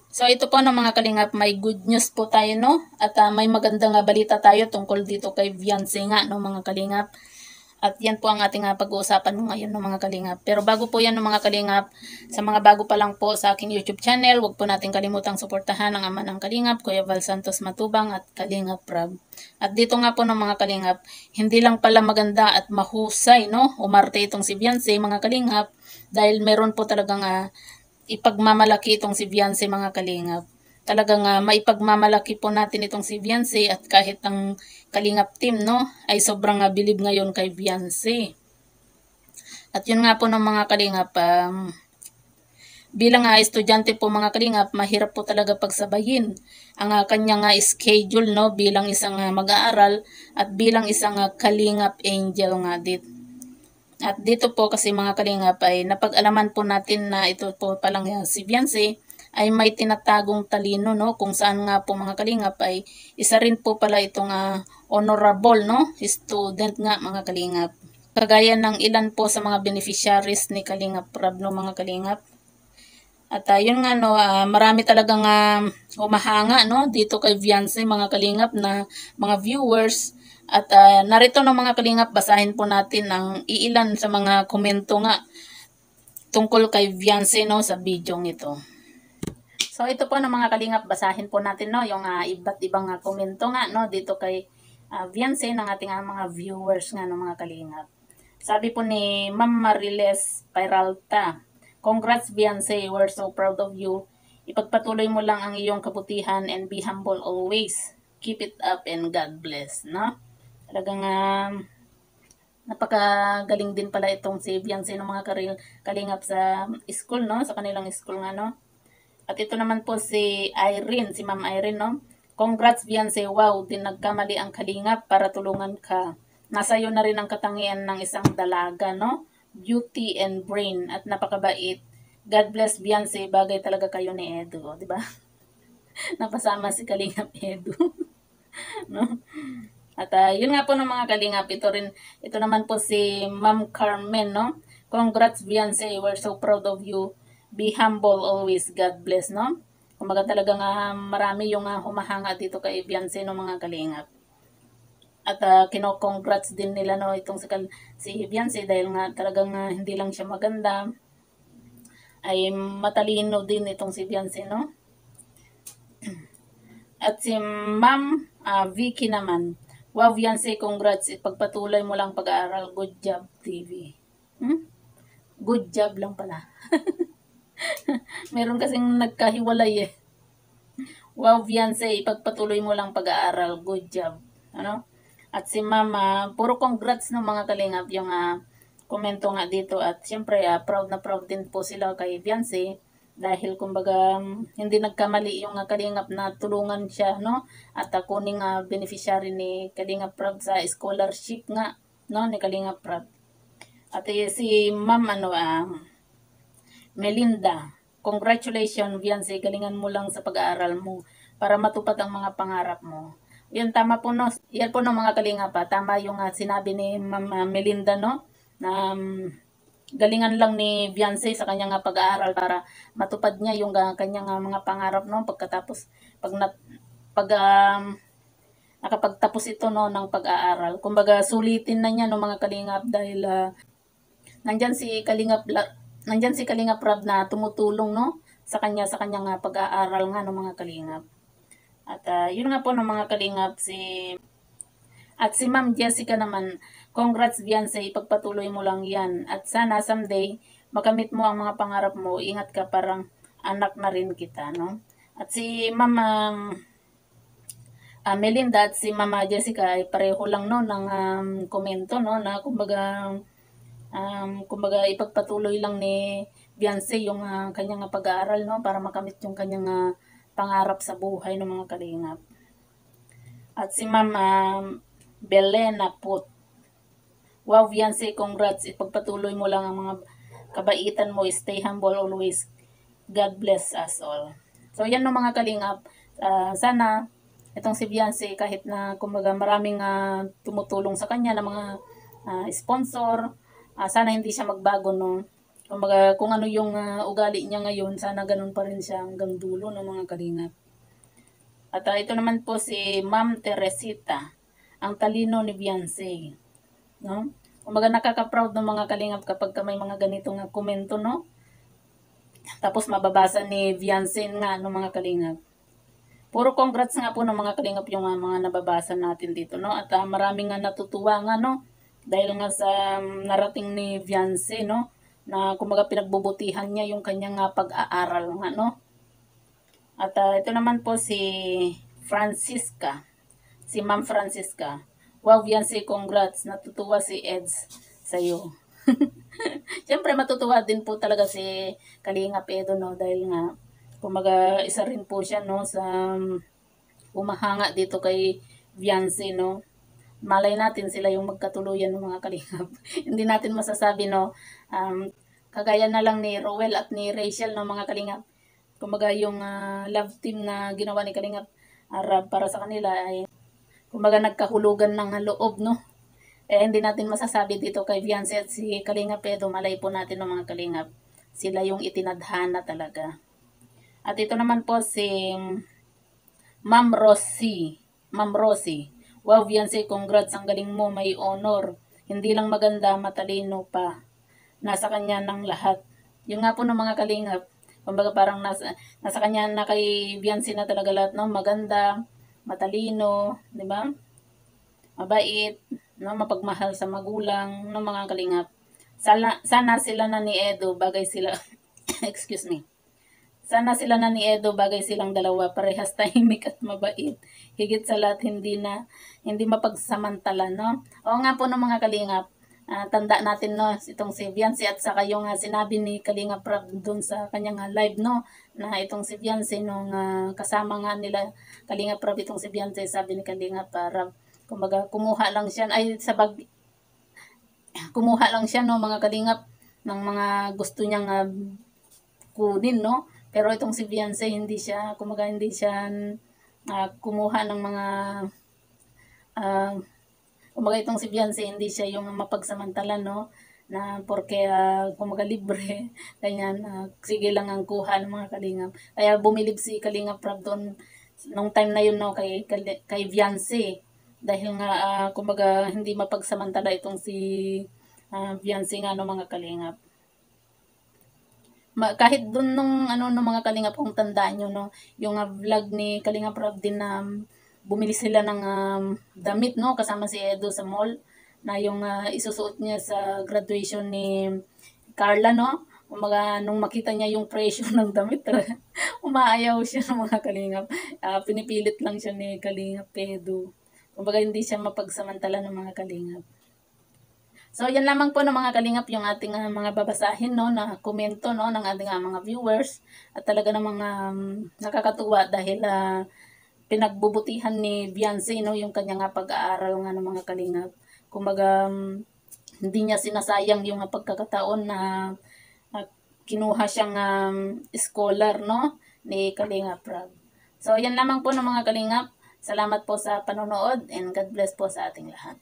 So ito po no mga kalingap, may good news po tayo no at may magandang balita tayo tungkol dito kay Viancy nga no mga kalingap. At yan po ang ating pag-uusapan ngayon ng mga kalingap. Pero bago po yan ng mga kalingap, sa mga bago pa lang po sa aking YouTube channel, huwag po natin kalimutang suportahan ang ama ng kalingap, Kuya Val Santos Matubang at Kalingap Rab. At dito nga po ng mga kalingap, hindi lang pala maganda at mahusay no, umarte itong si Viancy mga kalingap, dahil meron po talagang ipagmamalaki itong si Viancy mga kalingap. Talagang maipagmamalaki po natin itong si Viancy at kahit ang Kalingap team no ay sobrang bilib ngayon kay Viancy. At yun nga po ng mga kalingap, bilang estudyante po mga kalingap, mahirap po talaga pagsabayin ang kanyang schedule no bilang isang mag-aaral at bilang isang kalingap angel nga dito. At dito po kasi mga kalingap ay napag-alaman po natin na ito po palang si Viancy ay may tinatagong talino no kung saan nga po mga kalingap ay isa rin po pala itong honorable no student nga mga kalingap. Kagaya ng ilan po sa mga beneficiaries ni Kalingap Rab no mga kalingap. At yun nga no, marami talagang humahanga no dito kay Viancy mga kalingap na mga viewers. At narito ng mga kalingap, basahin po natin ang iilan sa mga komento nga tungkol kay Viancy no sa video ito. So ito po ng mga kalingap, basahin po natin no yung iba't ibang komento nga no dito kay Viancy ng ating mga viewers nga no mga kalingap. Sabi po ni Ma'am Mariles Peralta, "Congrats Viancy, we're so proud of you. Ipagpatuloy mo lang ang iyong kabutihan and be humble always. Keep it up and God bless." No? Talagang napakagaling din pala itong si Viancy ng mga kalingap sa school, no? Sa kanilang school nga, no? At ito naman po si Irene, si Ma'am Irene, no? "Congrats Viancy, wow, din nagkamali ang kalingap para tulungan ka. Nasa iyo na rin ang katangian ng isang dalaga, no? Beauty and brain at napakabait. God bless Viancy, bagay talaga kayo ni Edu, di ba?" Napasama si Kalingap Edu. No? At yun nga po ng mga kalingap, ito naman po si Ma'am Carmen, no? "Congrats Viancy, we're so proud of you. Be humble always, God bless," no? Kumaga talagang marami yung humahanga dito kay Viancy no mga kalingap. At kino-congrats din nila no itong si Viancy dahil nga talagang hindi lang siya maganda, ay matalino din itong si Viancy no. At si Ma'am Vicky naman, "Wow Viancy, congrats, ipagpatuloy mo lang pag-aaral, good job TV." Good job lang pala. Meron kasing nagkahiwalay eh. "Wow Viancy, ipagpatuloy mo lang pag-aaral, good job." Ano? At si Mama, puro congrats ng mga kalingap yung komento nga dito. At syempre, proud na proud din po sila kay Viancy dahil kumbaga hindi nagkamali yung kalingap na tulungan siya, no? At kuning beneficiary ni Kalingap Rab sa scholarship nga, no? Ni Kalingap Rab. At si Ma'am Melinda, "Congratulations Viancy, galingan mo lang sa pag-aaral mo para matupad ang mga pangarap mo." Yan tama po no. Yan po no mga kalingap tama yung sinabi ni Ma'am Melinda no na galingan lang ni Viancy sa kanyang pag-aaral para matupad niya yung kanyang mga pangarap no pagkatapos pag nakapagtapos ito no ng pag-aaral. Kumbaga sulitin na niya no mga kalingap dahil nandyan si Kalingap Rab na tumutulong no sa kanyang pag-aaral nga no mga kalingap. At yun nga po ng mga kalingap at si Ma'am Jessica naman, "Congrats Viancy, ipagpatuloy mo lang yan. At sana someday makamit mo ang mga pangarap mo. Ingat ka, parang anak na rin kita." No? At si Ma'am Melinda at si Mama Jessica ay pareho lang no ng komento no na kumbaga ipagpatuloy lang ni Viancy yung kanyang pag-aaral no para makamit yung kanyang pangarap sa buhay ng mga kalingap. At si Ma'am Belena Put, "Wow Viancy, congrats, ipagpatuloy mo lang ang mga kabaitan mo, stay humble always, God bless us all." So yan no mga kalingap, sana itong si Viancy kahit na kumbaga maraming tumutulong sa kanya na mga sponsor, sana hindi siya magbago no Kumbaga, kung ano yung ugali niya ngayon, sana ganun pa rin siya hanggang dulo ng mga kalingap. At ito naman po si Ma'am Teresita, ang talino ni Beyonce. No? Kumbaga nakaka-proud ng mga kalingap kapag may mga ganitong komento, no? Tapos mababasa ni Beyonce nga ng mga kalingap. Puro congrats nga po ng mga kalingap yung mga nababasa natin dito, no? At maraming nga natutuwa nga, no? Dahil nga sa narating ni Beyonce, no? Na kumbaga pinagbubutihan niya yung kanyang pag-aaral nga, no? At ito naman po si Francisca, si Ma'am Francisca. Wow, Beyonce, congrats. Natutuwa si Eds sa'yo. Siyempre, matutuwa din po talaga si Kalinga Pedro, no? Dahil nga, kumaga, isa rin po siya, no? Sa umahanga dito kay Beyonce, no? Malay natin sila yung magkatuluyan ng mga kalingap. Hindi natin masasabi, no? Kagaya na lang ni Rowell at ni Rachel, no? Mga kalingap. Kumaga, yung love team na ginawa ni Kalingap Arab para sa kanila ay kumbaga nagkahulugan ng loob, no? Hindi natin masasabi dito kay Beyonce at si Kalingap Edo, malay po natin ng mga kalingap. Sila yung itinadhana talaga. At ito naman po si Ma'am Rosie. Ma'am Rosie. Wow, Beyonce, congrats. Ang galing mo, may honor. Hindi lang maganda, matalino pa. Nasa kanya ng lahat. Yung nga po ng mga kalingap, kumbaga parang nasa kanya na kay Beyonce na talaga lahat, no? Maganda, matalino, di ba? Mabait, no? Mapagmahal sa magulang, no mga kalingap. Sana sila na ni Edo, bagay sila, excuse me. Sana sila na ni Edo, bagay silang dalawa, parehas tahimik at mabait. Higit sa lahat, hindi mapagsamantala, no? Oo nga po ng mga kalingap, tanda natin, no, itong si Beyonce at saka yung sinabi ni Kalinga Prab doon sa kanyang live, no, na itong si Beyonce nung kasama nga nila Kalinga Prab, itong si Beyonce, sabi ni Kalinga Prab, kumbaga kumuha lang siya, kumuha lang siya, no, mga kalingap, ng mga gusto niyang kunin, no, pero itong si Beyonce, hindi siya kumuha ng mga kumbaga itong si Beyonce, hindi siya yung mapagsamantala, no? Na porke kumaga libre, ganyan, sige lang ang kuha ng mga kalingap. Kaya bumilib si Kalingap Prab doon nung time na yun, no, kay Beyonce. Dahil nga, kumbaga, hindi mapagsamantala itong si Beyonce nga, no, mga kalingap. Kahit doon nung mga kalingap, kung tandaan nyo, no, yung vlog ni Kalingap Prab din na bumili sila ng damit, no, kasama si Edo sa mall, na yung isusuot niya sa graduation ni Carla, no. Umaga, nung makita niya yung presyo ng damit, umaayaw siya ng mga kalingap. Pinipilit lang siya ni Kalingap Edo. Kumbaga, hindi siya mapagsamantala ng mga kalingap. So, yan lamang po ng mga kalingap yung ating mga babasahin, no, na komento, no, ng ating mga viewers. At talaga namang nakakatuwa dahil pinagbubutihan ni Beyonce, no, yung kanyang pag-aaral nga ng mga kalingap. Kumbaga, hindi niya sinasayang yung pagkakataon na kinuha siyang scholar, no, ni Kalingap Prab. So, yan lamang po ng mga kalingap. Salamat po sa panonood and God bless po sa ating lahat.